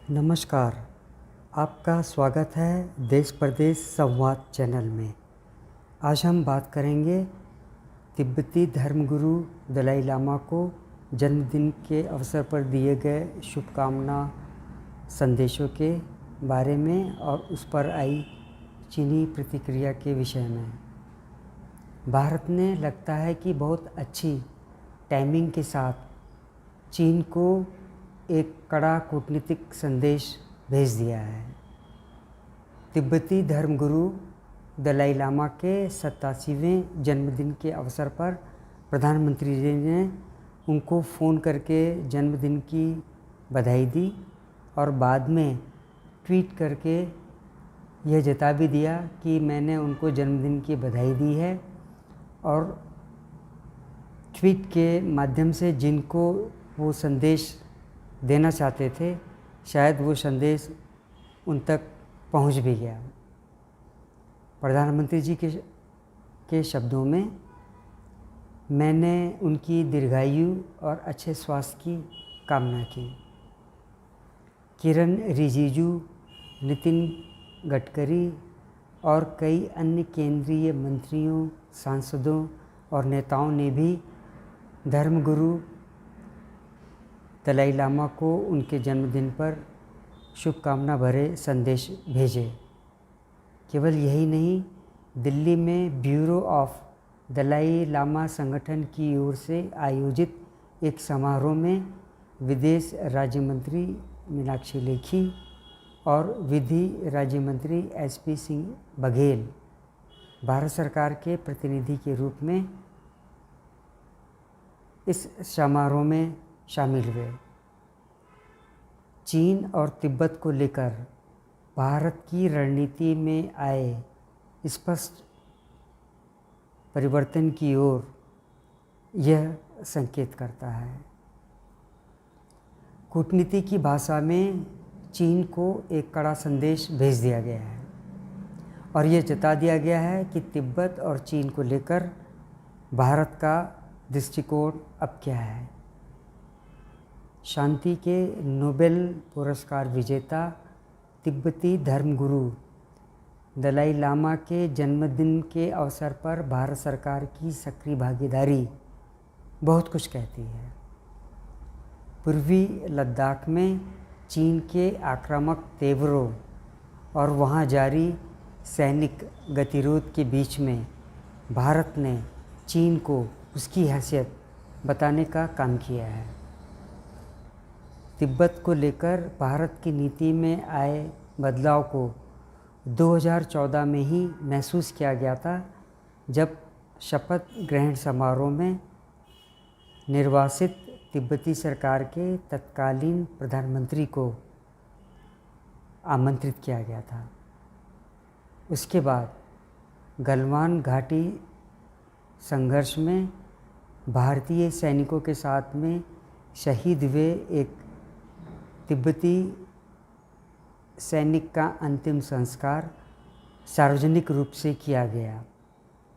नमस्कार, आपका स्वागत है देश प्रदेश संवाद चैनल में। आज हम बात करेंगे तिब्बती धर्मगुरु दलाई लामा को जन्मदिन के अवसर पर दिए गए शुभकामना संदेशों के बारे में और उस पर आई चीनी प्रतिक्रिया के विषय में। भारत ने लगता है कि बहुत अच्छी टाइमिंग के साथ चीन को एक कड़ा कूटनीतिक संदेश भेज दिया है। तिब्बती धर्मगुरु दलाई लामा के 87वें जन्मदिन के अवसर पर प्रधानमंत्री जी ने उनको फ़ोन करके जन्मदिन की बधाई दी और बाद में ट्वीट करके यह जता भी दिया कि मैंने उनको जन्मदिन की बधाई दी है, और ट्वीट के माध्यम से जिनको वो संदेश देना चाहते थे शायद वो संदेश उन तक पहुंच भी गया। प्रधानमंत्री जी के शब्दों में, मैंने उनकी दीर्घायु और अच्छे स्वास्थ्य की कामना की। किरण रिजिजू, नितिन गडकरी और कई अन्य केंद्रीय मंत्रियों, सांसदों और नेताओं ने भी धर्मगुरु दलाई लामा को उनके जन्मदिन पर शुभकामना भरे संदेश भेजे। केवल यही नहीं, दिल्ली में ब्यूरो ऑफ दलाई लामा संगठन की ओर से आयोजित एक समारोह में विदेश राज्य मंत्री मीनाक्षी लेखी और विधि राज्य मंत्री SP सिंह बघेल भारत सरकार के प्रतिनिधि के रूप में इस समारोह में शामिल हुए। चीन और तिब्बत को लेकर भारत की रणनीति में आए स्पष्ट परिवर्तन की ओर यह संकेत करता है। कूटनीति की भाषा में चीन को एक कड़ा संदेश भेज दिया गया है और यह जता दिया गया है कि तिब्बत और चीन को लेकर भारत का दृष्टिकोण अब क्या है। शांति के नोबेल पुरस्कार विजेता तिब्बती धर्मगुरु दलाई लामा के जन्मदिन के अवसर पर भारत सरकार की सक्रिय भागीदारी बहुत कुछ कहती है। पूर्वी लद्दाख में चीन के आक्रामक तेवरों और वहां जारी सैनिक गतिरोध के बीच में भारत ने चीन को उसकी हैसियत बताने का काम किया है। तिब्बत को लेकर भारत की नीति में आए बदलाव को 2014 में ही महसूस किया गया था, जब शपथ ग्रहण समारोह में निर्वासित तिब्बती सरकार के तत्कालीन प्रधानमंत्री को आमंत्रित किया गया था। उसके बाद गलवान घाटी संघर्ष में भारतीय सैनिकों के साथ में शहीद हुए एक तिब्बती सैनिक का अंतिम संस्कार सार्वजनिक रूप से किया गया।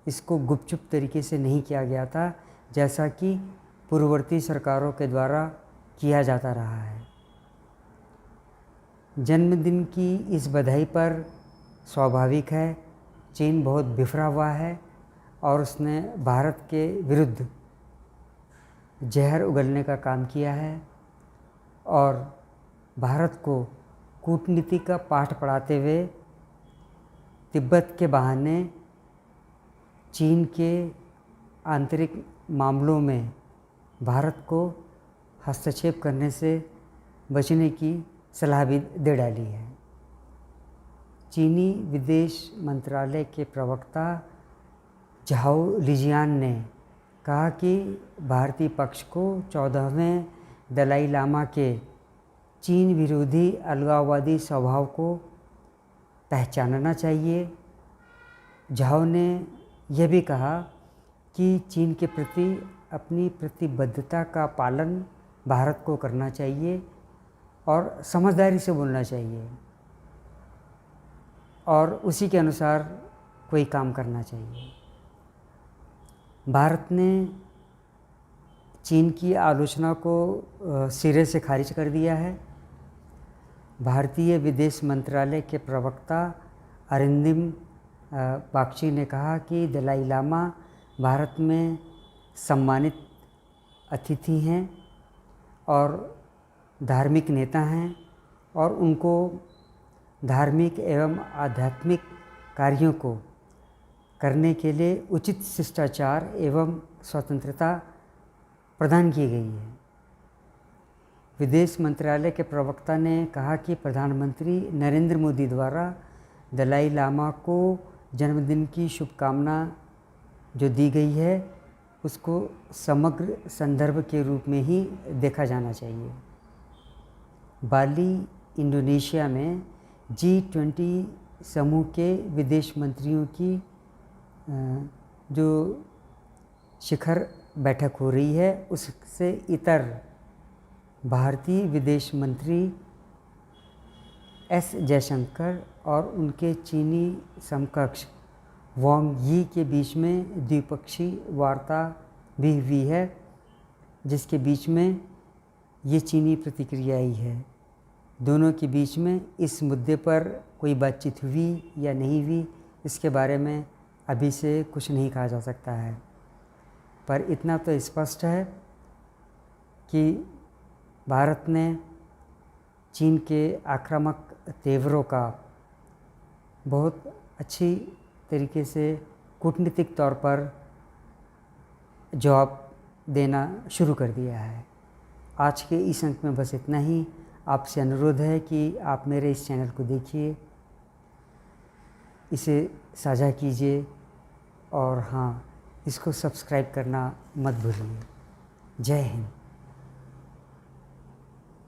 इसको गुपचुप तरीके से नहीं किया गया था, जैसा कि पूर्ववर्ती सरकारों के द्वारा किया जाता रहा है। जन्मदिन की इस बधाई पर स्वाभाविक है चीन बहुत बिफरा हुआ है और उसने भारत के विरुद्ध जहर उगलने का काम किया है और भारत को कूटनीति का पाठ पढ़ाते हुए तिब्बत के बहाने चीन के आंतरिक मामलों में भारत को हस्तक्षेप करने से बचने की सलाह भी दे डाली है। चीनी विदेश मंत्रालय के प्रवक्ता झाओ लिजियान ने कहा कि भारतीय पक्ष को 14वें दलाई लामा के चीन विरोधी अलगाववादी स्वभाव को पहचानना चाहिए। झाओ ने यह भी कहा कि चीन के प्रति अपनी प्रतिबद्धता का पालन भारत को करना चाहिए और समझदारी से बोलना चाहिए और उसी के अनुसार कोई काम करना चाहिए। भारत ने चीन की आलोचना को सिरे से खारिज कर दिया है। भारतीय विदेश मंत्रालय के प्रवक्ता अरिंदम बागची ने कहा कि दलाई लामा भारत में सम्मानित अतिथि हैं और धार्मिक नेता हैं और उनको धार्मिक एवं आध्यात्मिक कार्यों को करने के लिए उचित शिष्टाचार एवं स्वतंत्रता प्रदान की गई है। विदेश मंत्रालय के प्रवक्ता ने कहा कि प्रधानमंत्री नरेंद्र मोदी द्वारा दलाई लामा को जन्मदिन की शुभकामना जो दी गई है उसको समग्र संदर्भ के रूप में ही देखा जाना चाहिए। बाली इंडोनेशिया में G20 समूह के विदेश मंत्रियों की जो शिखर बैठक हो रही है उससे इतर भारतीय विदेश मंत्री एस जयशंकर और उनके चीनी समकक्ष वांग यी के बीच में द्विपक्षीय वार्ता भी हुई है, जिसके बीच में ये चीनी प्रतिक्रिया आई है। दोनों के बीच में इस मुद्दे पर कोई बातचीत हुई या नहीं हुई इसके बारे में अभी से कुछ नहीं कहा जा सकता है, पर इतना तो स्पष्ट है कि भारत ने चीन के आक्रामक तेवरों का बहुत अच्छी तरीके से कूटनीतिक तौर पर जवाब देना शुरू कर दिया है। आज के इस अंक में बस इतना ही। आपसे अनुरोध है कि आप मेरे इस चैनल को देखिए, इसे साझा कीजिए और हाँ, इसको सब्सक्राइब करना मत भूलिए। जय हिंद।